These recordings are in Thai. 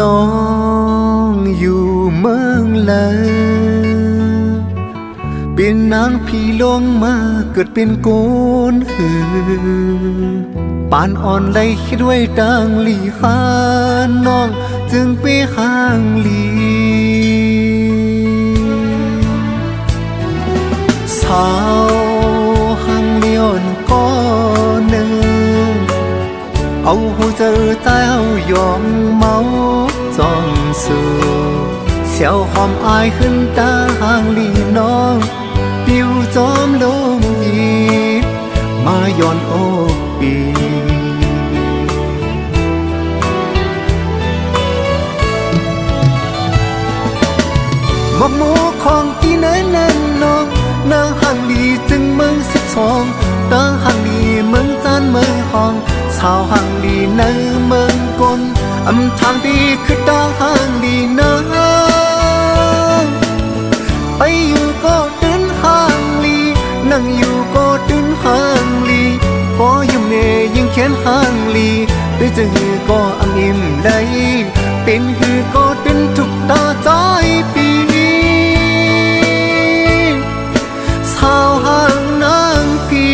น้องอยู่เมืองเลยเป็นนางพี่ลงมาเกิดเป็นโกนหือปานอ่อนเลยคิดไว้ดังหลีหาน้องจึงไปห่างหลีสาวห่างเลียนก็หนึ่งเอาหูเจอใจเอายอมเมาจอมสู่เสียวหอมอายขึ้นตาห่างหลีน้องปิวจอมลมยีมาย้อนโอปีหมกหมูของที่ไหนนั่นน้องนางห่างหลีจึงเมือง12ตาห่างหลีเมืองจันเมืองห้องสาวห่างหลีในเมืองกลทางดีคือตาห่างหลีนะไปอยู่ก็ตื่นห่างหลีนั่งอยู่ก็ตื่นห่างหลีพออยู่เมยิ่งเขียนห่างหลีด้วยจะหือก็อิ่มเลยเป็นหือก็ตื่นทุกตาใจปีสาวห่างนางพี่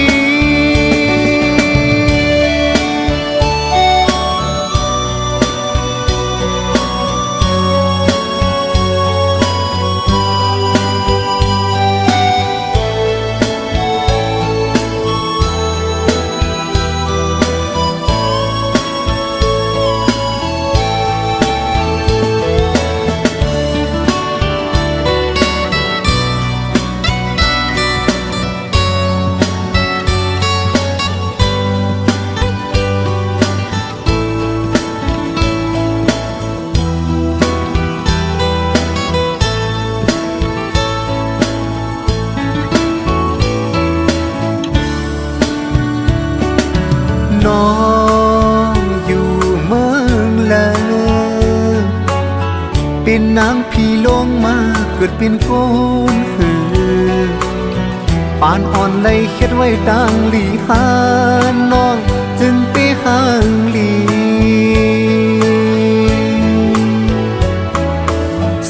น้องอยู่เมืองเลยเป็นนางพี่ลงมาเกิดเป็นโกนหือปานอ่อนเลยเฮ็ดไว้ดังหลีหาน้องจึงไปห่างหลี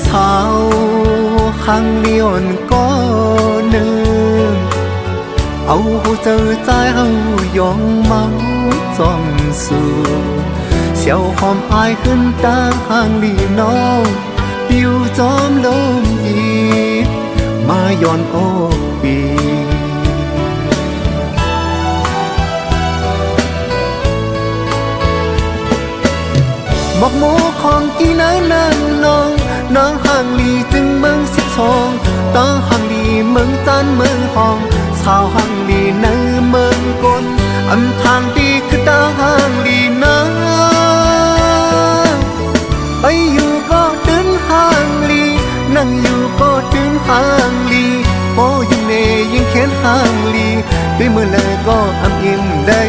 สาวห่างเลียนก็หนึ่งเอาหูเจอใจเอายองเมาจอมสู่เสียวหอมอายขึ้นตาห่างหลีน้องปิวจอมลมยีมาย้อนโอปีหมกหมูของกี่ไหนนั่นน้องนางห่างหลีจึงเมือง12ตาห่างหลีเมืองจันเมืองห้องสาวห่างหลีในเมืองกลทางดีคือตาห่างหลีนะไปอยู่ก็ตื่นห่างหลีนั่งอยู่ก็ตื่นห่างหลีพออยู่เนยิ่งเขียนห่างหลีด้วยมือเลยก็อิ่มได้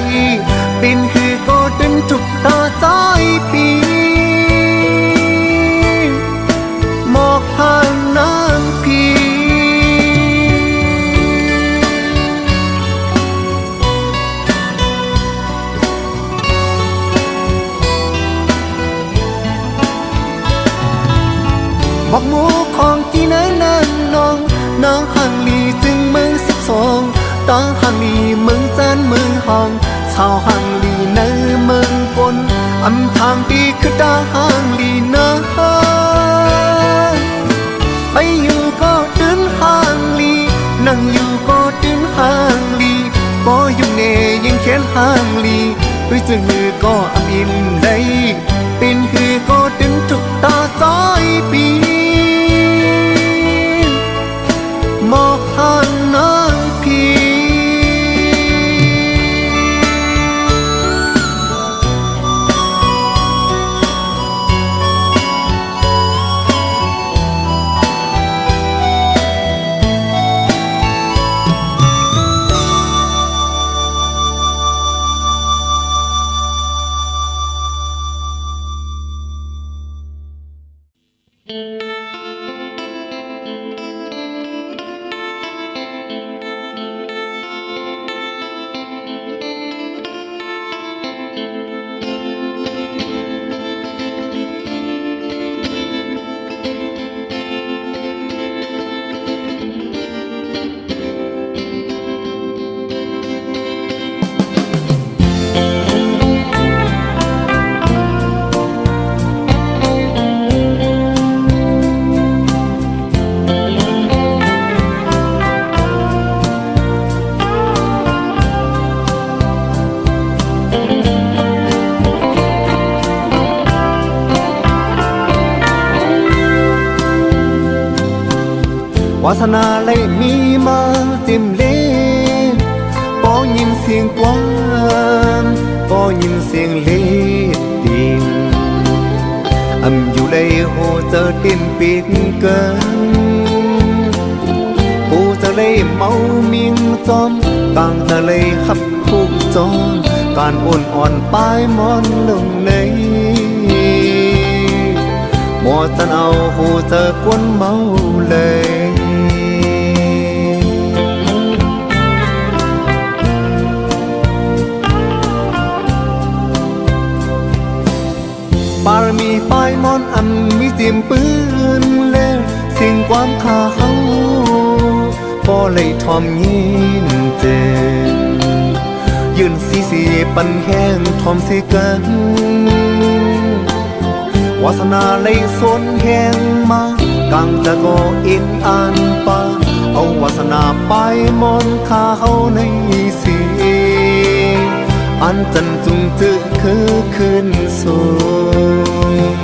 เป็นคือก็ตื่นทุกตาใจปีหมอกห่างนางพี่บอกหมูของที่ไหนนั่นน้องนางห่างหลีจึงเมือง12ตาห่างหลีเมืองจันเมืองห้องสาวห่างหลีในเมืองกลทางดีคือตาห่างหลีนะไปอยู่ก็ตื่นห่างหลีนั่งอยู่ก็ตื่นห่างหลีพออยู่เนยิ่งเขียนห่างหลีด้วยจะหือก็อิ่มได้เป็นหือก็ตื่นทุกตาใจปีหมอกห่างนางพี่ วาสนาเลยมีมาเต็มเล่ก็ยินเสียงกว้างก็ยินเสียงเล่ดิ่งอยู่เลยโหเจอตินปีกเกินโหเจอเลยเมามิงจอมต่างเจอเลยขับคุกจอมการอ่อนปลายมอนลงในหมอจันเอาโหเจอกวนเมาเลยบารมีปลายมอนมีเตรียมปืนเล่นสิ่งความขาเขาบ่เลยทอมยินเจนยืนสีปันแห้งทอมสิกันวาสนาเลยสนแห้งมากังจะก็อินอ่านปาเอาวาสนาปลายมอนขาเขาในสีอันจันจุงจื้อคือขึ้นสูง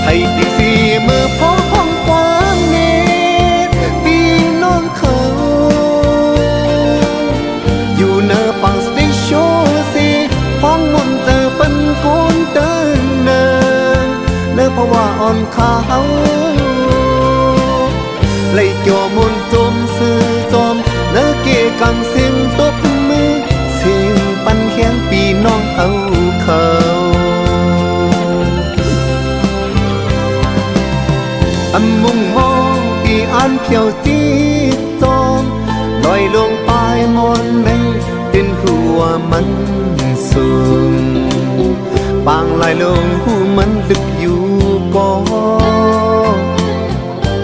ให้ดีสีมือพ่อห้องกว้างเนตพี่น้องเขาอยู่เนอปังสติโชสีห้องมนเจอเป็นก้นเดินเนอเพราะว่าอ่อนขาเลยเกี่ยวมุนจมซื้อจอมเนื้อเกี่ยกังเสียงตบมือเสียงปันแข้งปีน้องเอาเขามุ่งมองปีอันเขียวจีจอมลอยลงปลายมอนในเป็นหัวมันสูงบางลายลงหูมันลึกอยู่ก่อ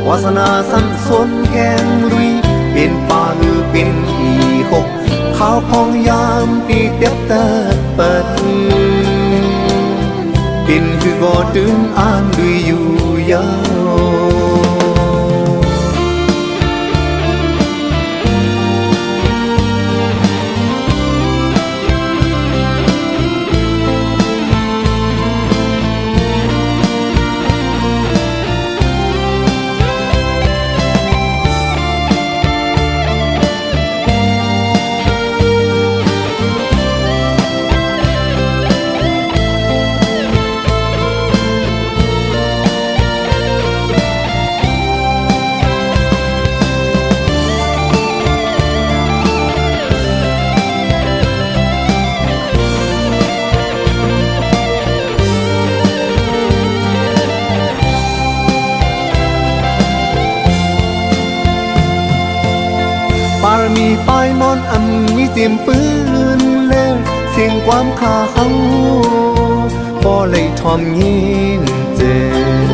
วาสนาสันสนแห้งรุยเป็นป่าหรือเป็นอีหกข้าวพองยามปีเด็บเตเปิดเป็นคือก็ดึงอ่านด้วยอยู่ยาวบารมีปลายมอนมีเตรียมปืนเล่นเสียงความขาเขาบ่เลยทอมยินเจน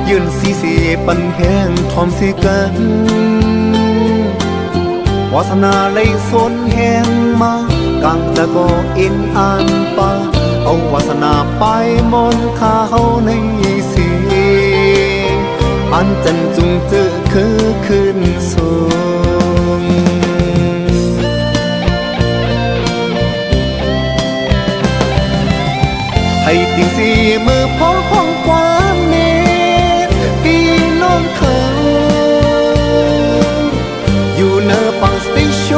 ยืนสีปันแห้งทอมสิกันวาสนาเลยสนแห้งมากังจะก็อินอ่านปาเอาวาสนาปลายมอนขาเขาในสีอันจันจุงเจอคือขึ้นสูงให้ติ่งสีมือพ่อห้องความเนตพี่น้องเขาอยู่เนอปังสติโช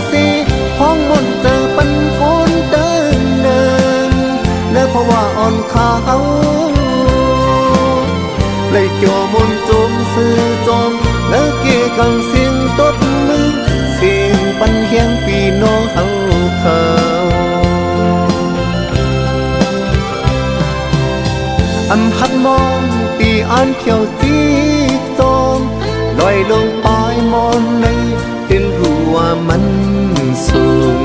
สีห้องมนเจอปันคนเดินเนอเพราะว่าอ่อนขาเลยเกี่ยวมุนจมซื้อจอมเนื้อเกี่ยกังเสียงตบมือเสียงปันแข้งปีน้องเขาพัดมองปีอันเขียวจีจอมลอยลงปลายมอนในเป็นหัวมันสูง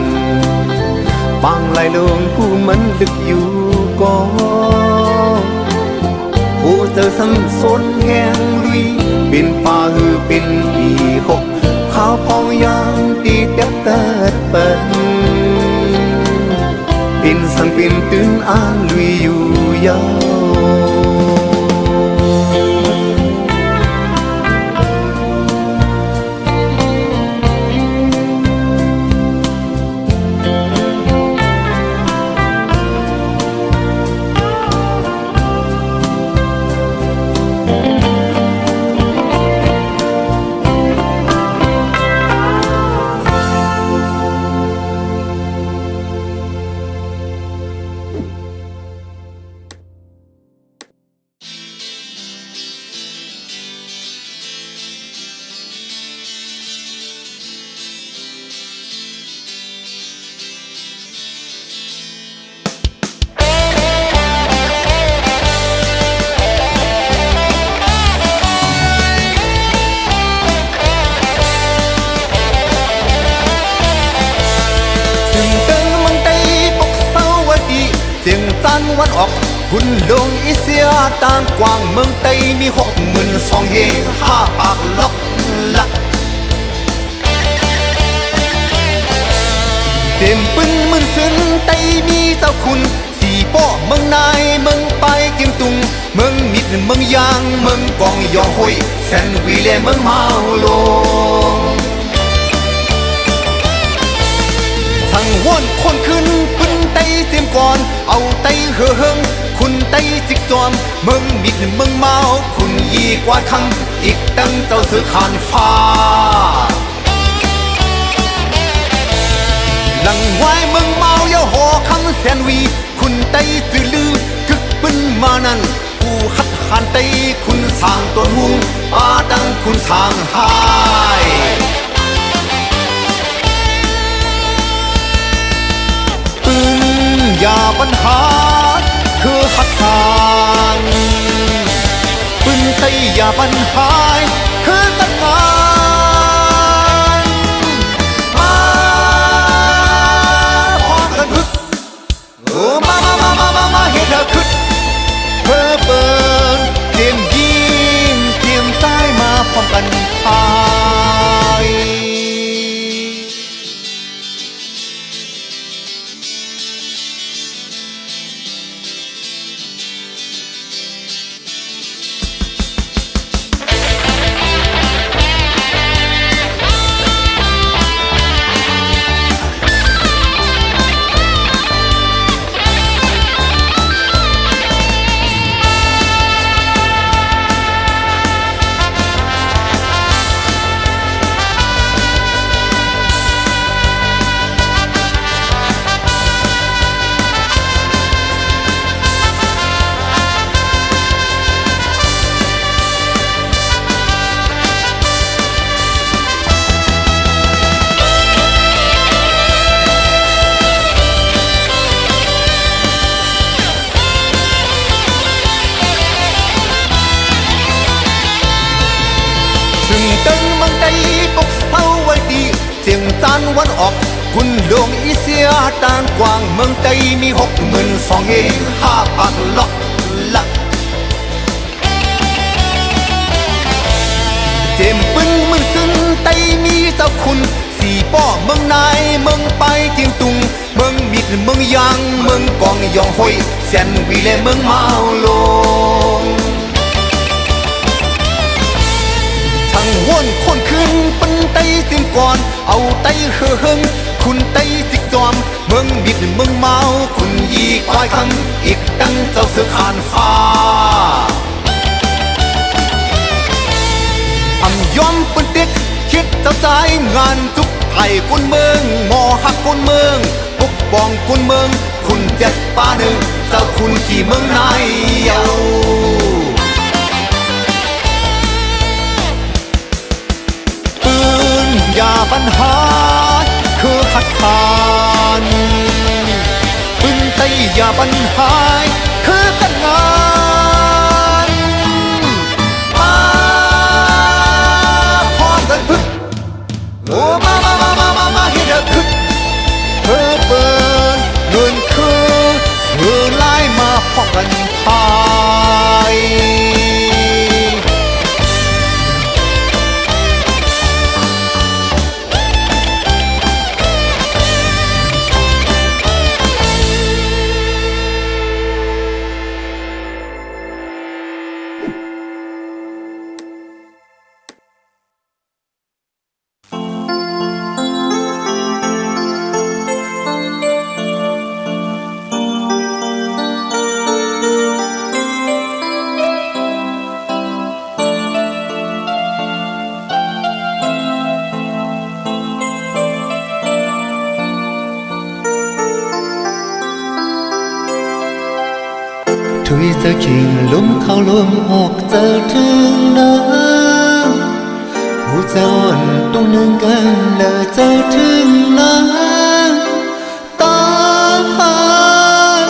บางลายลงผู้มันลึกอยู่ก่อผู้เจอสังสนแห้งลุยเป็นป่าหือเป็นปีหกข้าวพองยางตีเด็บเติดเปิดเป็นสังเป็นตื่นอ่านลุยอยู่ยาว จานวันออกกุนลงอีเสียต่างกว้างเมืองไต้มี62,000เฮ5 ปากล็อกลักเต็มปึ้นมึนซึนไต้มีเจ้าคุณสี่ป้อเมืองนายเมืองไปเกียงตุงเมืองมิดเมืองยางเมืองกองยองหอยแสนวีเลเมืองเมาลงทั้งวนคนขึ้นปึ้นไต้เตรียมก่อนเอาไต้เหือเฮิงคุณไต้จิกจอมเมืองมิดเมืองเมาคุณยีกว่าคังอีกตั้งเจ้าสือขานฟ้าหลังไว้เมืองเมาเยาหอคำแสนวีคุณไต้จือลือกึกปึ้นมานั้นผู้คัดหานไต้คุณสร้างต้นหุงป่าดังคุณสร้างหายปืนอย่าปัญหาคือหักหานปืนไต้อย่าปัญหาคือกันงานมาเฮ็ดเธอขึ้นเพื่อเปิดเตรียมยิงเตรียมใจมาพร้อมกันทายตึงเมืองไต้ปกเศร้าไว้ดีเจียงจานวันออกกุนหลวงอีเสียตานกว้างเมืองไต้มี62,000เฮ5 ปากล็อกลักเจมปึ้งมึนซึนไต้มีเจ้าคุณสี่ป้อเมืองนายเมืองไปเกียงตุงเมืองมิดเมืองยางเมืองกองยองหอยแสนวีเลเมืองเมาลงทั้งวนคนขึ้นปันไต้เตรียมก่อนเอาไต้เหือเฮิงคุณไต้จิกจอมเมืองมิดเมืองเมาคุณยีควายคังอีกตั้งเจ้าเสือขานฟ้าอำยอมปืนเต็กคิดเจ้าใจงานทุกไทยกุนเมืองหมอหักกุนเมืองปกป้องกุนเมืองคุณเจ็ดป้าหนึ่งเจ้าคุณขี่เมืองนายเยาอย่าปัญหาคือหักหานปืนไต้อย่าปัญหาคือกันงานมาพร้อมกันพึ่งโอ้มาเฮ็ดเธอขึ้นเพื่อเปิดเงินคือเพื่อไล่มาพร้อมกันทายถุยเจอขิงลมเข้าลมออกเจอถึงน้ำหูเจ้าอ่อนตรงนึงกันเลยเจอถึงน้ำตาหาน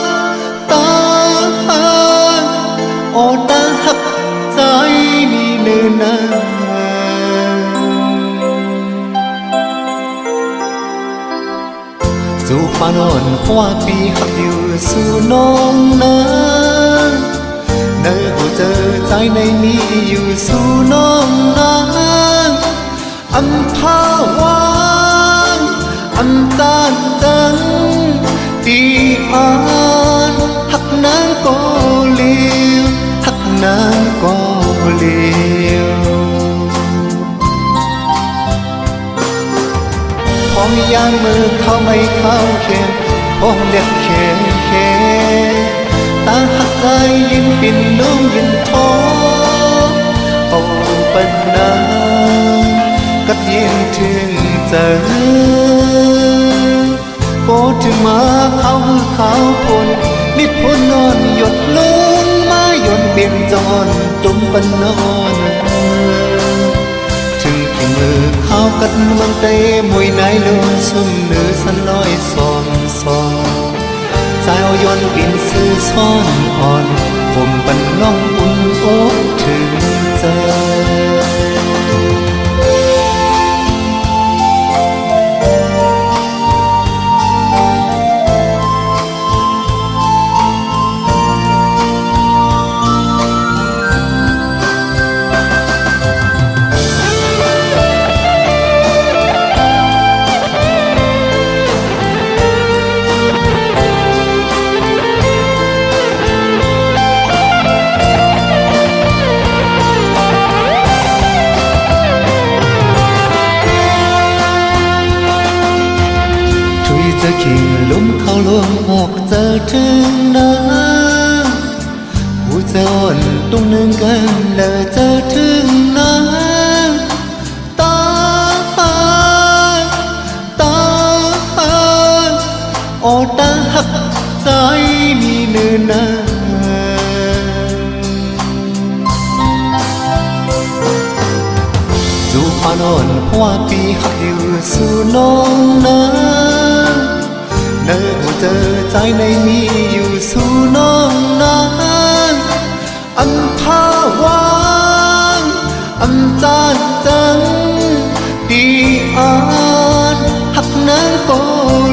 โอ้ตาหักใจมีเนื้อนา สู่ปานอนเพราะว่าปีหักอยู่สู่น้องนะเนอหัวเจอใจในนี้อยู่สู่น้องนะอำภาวานอำจานจังตีอานหักนางก็เลี้ยวหักนางก็เลี้ยวของยางมือเข้าไม่เข้าเข็มพ้องเล็บเข็มเข็มตาหักใจยินปิ่นน้องยินท้อเอาปัญญากัดยินถึงเจอโปถึงมาเขาเขาพนมิดพนนอนหยดลงมาหยดเปลี่ยนจอนตุ่มปันนอนถึงที่มือเขากัดมันเตะมวยไหนลงซุ่มเนื้อสันลอยซอนซอนสายย้อนปิ่นซื้อซ่อนอ่อนผมปันน้องอุ่นอกถึงเจอจะขิงลุ่มเข้าลวงออกเจอถึงน้ำหูจะอ่อนตุ้งหนึ่งกันเลยเจอถึงน้ำตาตาโอตาหักใจมีเนื้อนาสู่ปานอนเพราะว่าปีหักอยู่สู่น้องนะเนอหัวเจอใจในมีอยู่สู่น้องนะอำภาวานอำจานจังตีอานหักนางก็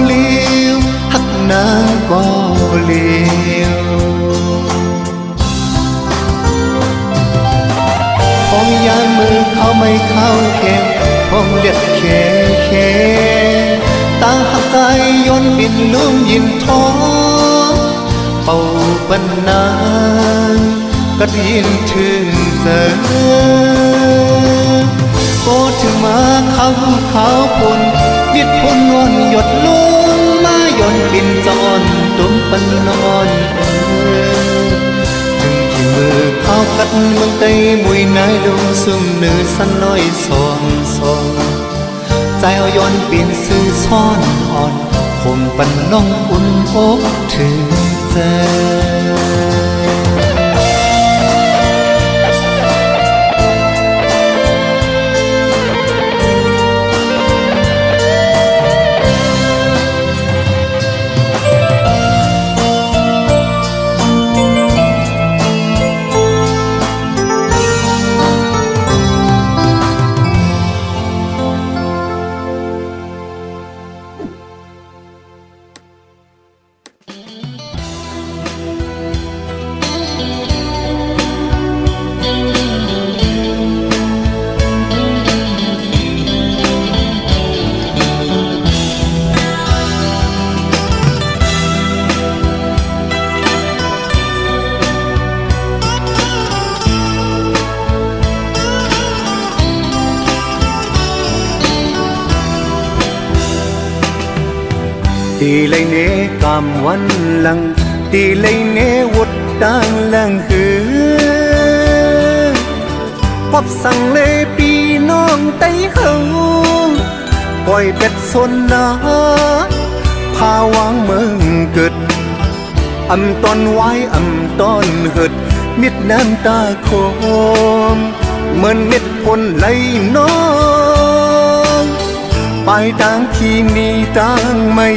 เลี้ยวหักนางก็เลี้ยวของยางมือเขาไม่เข้าเข็มของเล็ดเข็มเข็มตาหักใจย้อนบินลุ่มยินท้อเป่าปันนางกัดยินถึงเจอโกถึงมาเขาเขาพนบิดพนนอนหยดลุ่มมาย้อนบินจอนตุ่มปันนอนมือเขากัดเมืองไต้มวยนายลงซุ่มเนื้อสันน้อยซอนซอนใจเอาย้อนปีนซื้อซ่อนอ่อนผมปันน้องอุ่นอกถึงเจอตีlấy nế cảmวันลังตีlấy nếวดดังลังหือพบสั่งเลยปีน้องไต้เขาปล่อยเป็ดสนนาพาวางเมืองเกิดอำตอนไว้อำตอนเหิดมิดน้ำตาโคมเหมือนเม็ดฝนไหลน้องไปต่างที่นี่ต่างไม่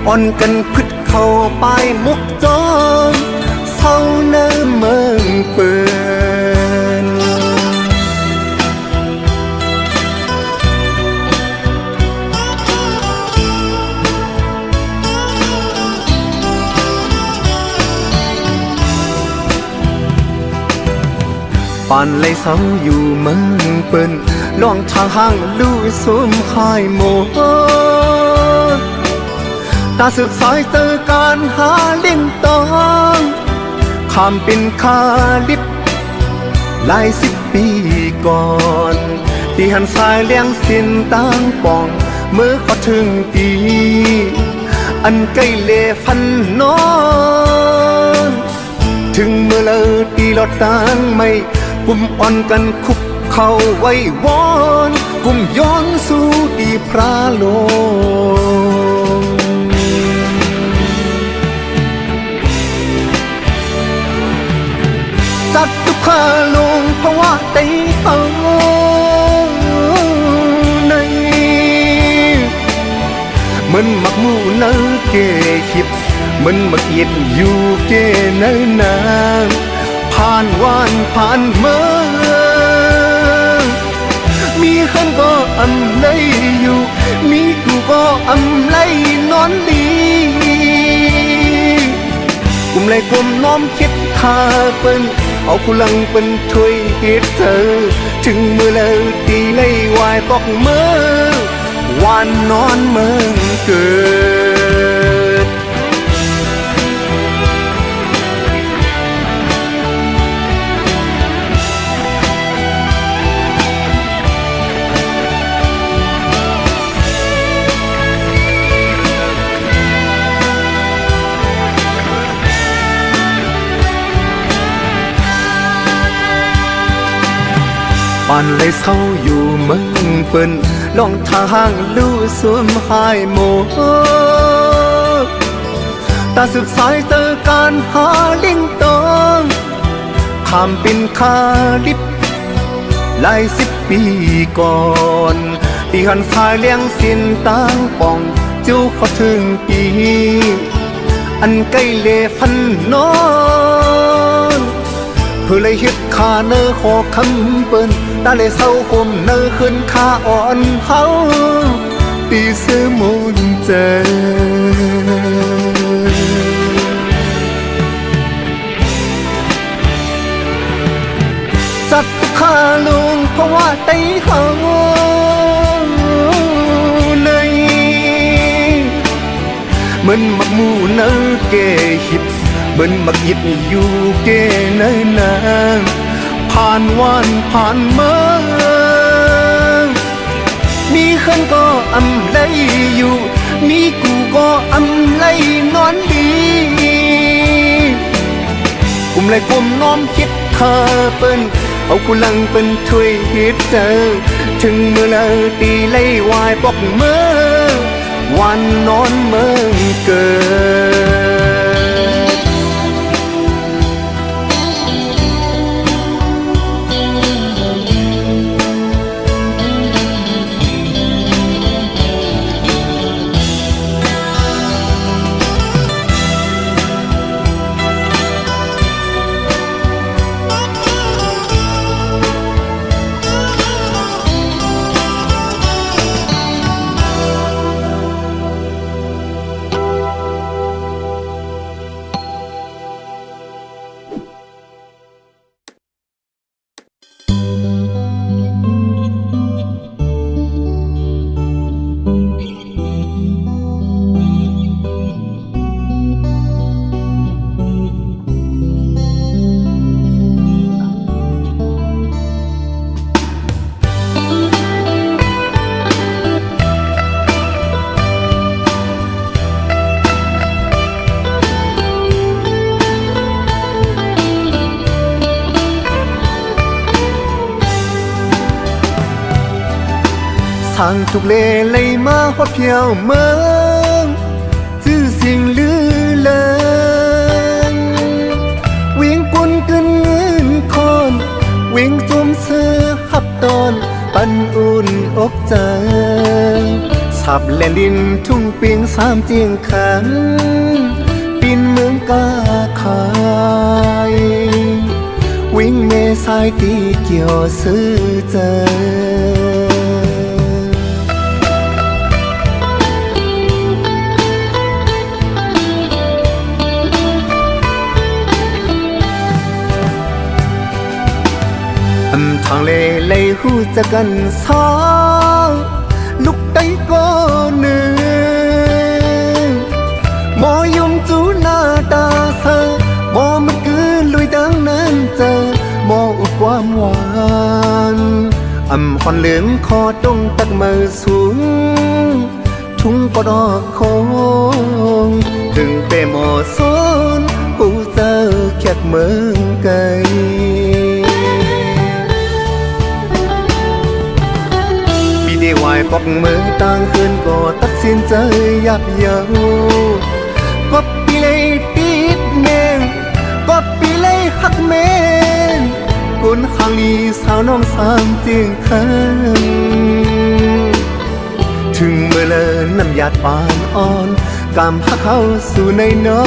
อ่อนกันพึดเข้าไปมุกจอมเศร้าเนื้อเมืองเปิน ปานไลเศร้าอยู่เมืองเปิ้นลองทางห้างลู่ซุมหายหมดตาสืบสายเจอการหาเลี้ยงตองข้ามเป็นคาลิบหลาย10 ปีก่อนที่หันสายเลี้ยงสินต่างปองเมื่อเขาถึงปีอันใกล้เลฟันนอนถึงเมื่อเลอตีลอดต่างไม่กุมอ่อนกันคุกเข้าไว้วอนกุมย้อนสู่ดีพระโลงจัดทุกข้าลงเพราะว่าได้เอาในมันมักมูเนอเกขิบมันมักเย็ดอยู่เกเนนางผ่านวันผ่านเมื่อมีขันก็อำไลอยู่มีกูก็อำไลนอนดีกุมไลกลมน้อมคิดคาเปิ้นเอากุลังเป็นถ้วยเฮ็ดเธอถึงมือเลยตีไล่วายปอกเมื่อวานนอนเมืองเกิดปานเลยเศร้าอยู่เมืองเปิ้นลองทางลู่สวมหายหมดตาสืบสายเจอการหาเลี้ยงตองข้ามเป็นคาลิบหลาย10 ปีก่อนที่หันสายเลี้ยงสินต่างปองจู้เขาถึงปีอันใกล้เลฟันนอนเพื่อเลยยึดคาเนอขอคำเปิ้นตาเลยเศร้าคมเนอขึ้นคาอ่อนเฮาตีเสือมุนเจอจัดข้าลงเพราะว่าไต้เฮาในมันมักมูเนอเกหิบมันมักยิดอยู่เกเนนางผ่านวันผ่านเมื่อมีขันก็อำไลอยู่มีกูก็อำไลนอนดีกุมไลกลมน้อมคิดคาเปิ้นเอากุลังเป็นถ้วยเฮ็ดเจอถึงเมื่อเลอตีไล่วายปอกเมื่อวันนอนเมืองเกิดทางทุกเล่เลยมาฮอดเพียวเมืองชื่อเสียงลือเลินเวียงกุนกึนเงินคอนเวียงจมเสือหับตอนปันอุ่นอกใจสับแลนดินทุ่งเปียง3 เจียงขันปินเมืองกาขายวิ่งเมสายตีเกี่ยวซื้อเจอ ทางเลยหูจะกันสองลูกได้ก็หนึ่งมอยุมจูหน้าตาเธอมอมันคือลุยดังนั้นเจอมออุความหวานหอนเหลืองคอตรงตักมือสูงทุ่งปอดอกโคงถึงเปหมอโซนหูเจอแขกเมืองไกลปีเดียวายปอกมือต่างคืนก็ตัดสินใจยับยั้งก็ปีเลยติดเมงก็ปีเลยหักเมงคนข้างนี้สาวน้องสามเจียงคันถึงเมื่อเลินน้ำหยาดปานอ่อนกำหักเข้าสู่ในนอ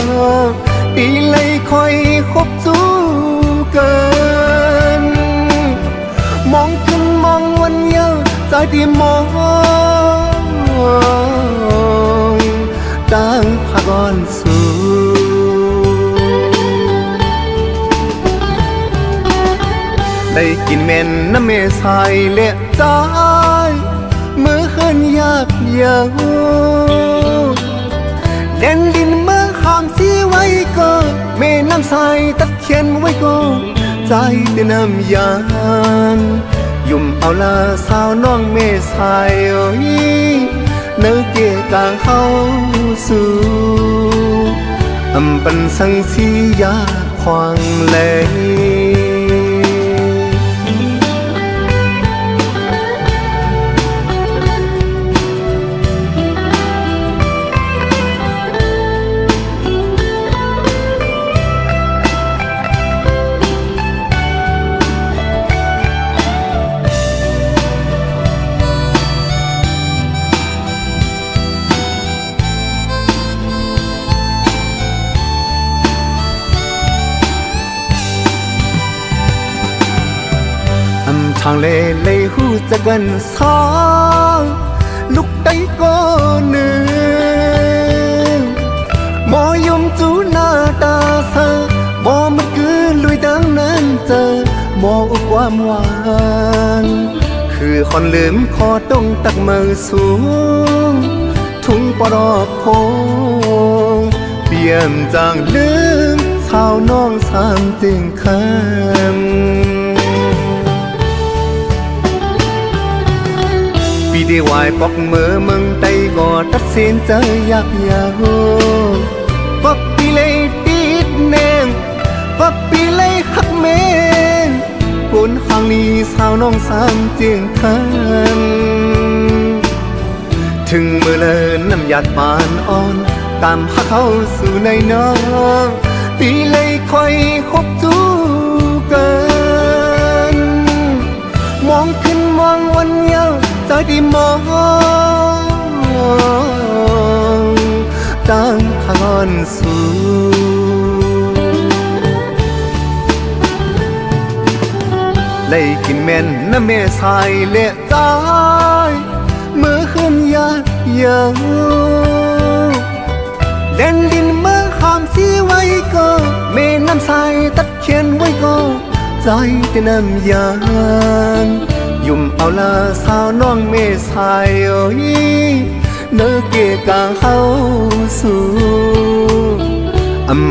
ตีเลยคอยคบจูเกินมองขึ้นมองวันเยาว์ใจที่มองดังพักอ่อนสู่ได้กินเม่นน้ำเมสายเละใจเมื่อคืนยากเยาวเล่นดินเมื่อห่างสีไว้ก็เมน้ำใสตัดเขียนไว้ก็ใจเต้นน้ำยานยุ่มเอาละสาวน้องเมสายโอ้ยเนื้อเกี่ยกางเข้าสู่ปันสังสียาควางเลยทางเลยหูจะกันสองลูกได้ก็หนึ่งมอยุมจูหน้าตาเธอมอมันคือลุยดังนั้นเจอมออุความหวานคือคอนลืมคอต้องตักมือสูงทุ่งปอดอกโคงเปี่ยมจางลืมสาวน้องสามจึงคำปีเดียววายปอกมือมึงไตก็ตัดสินใจยักยาวปอกปีเลยติดเนงปอกปีเลยหักเมงคนห่างนี้สาวน้องสามเจียงคันถึงเมื่อเลินน้ำหยาดปานอ่อนตามหักเข้าสู่ในน้องปีเลยคอยคบจูเกินมองขึ้นมองวันเยาว์ใจที่มองตั้งขอนสู่ได้กินเม่นน้ำเมสายเละใจเมื่อคืนยากเยาวเล่นดินเมื่อห่างสีไว้ก็เมน้ำใสตัดเขียนไว้ก็ใจแต่น้ำยานยุ่มเอาละสาวน้องเมสายโอ้ยเนื้อเกี่ยกางเข้าสู่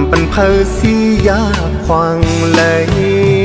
ปันเพอสียาควางเลย